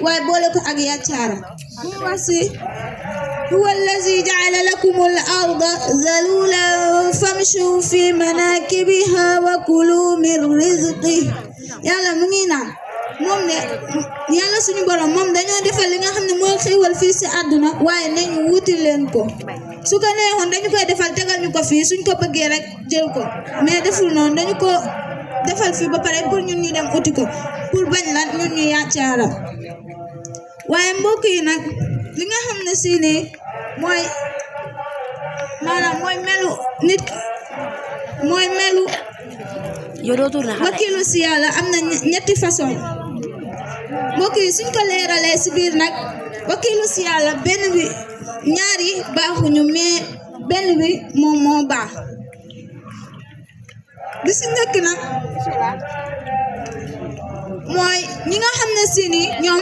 waaye boole ko ak yàccaaram mu wax si huwa allazi ja'ala lakumul arda zalulan famshu fi manakibiha wa kulu min rizqihi yàlla mu ngi naan moom ne yàlla suñu borom moom dañoo defal li nga xam ne mooy xéewal fii si àdduna waaye nañu wuti leen ko su ko neexoon dañu koy defal tegal ñu ko fii suñ ko bëggee rek jël ko mais deful noonu dañu ko defal fii ba pare pour ñun ñu dem uti ko pour bañ la ñun ñu yàccaara waaye mbokk yi nag li nga xam ne si ne mooy maanaam mooy melu nit mooy melu wakilu si yàlla am na ñetti façon mbokk yi suñ ko leeralee si biir nag wakilu si yàlla benn bi ñaari baaxuñu mais benn bi moom moo baax bi si njëkk nag mooy ñi nga xam ne si ni ñoom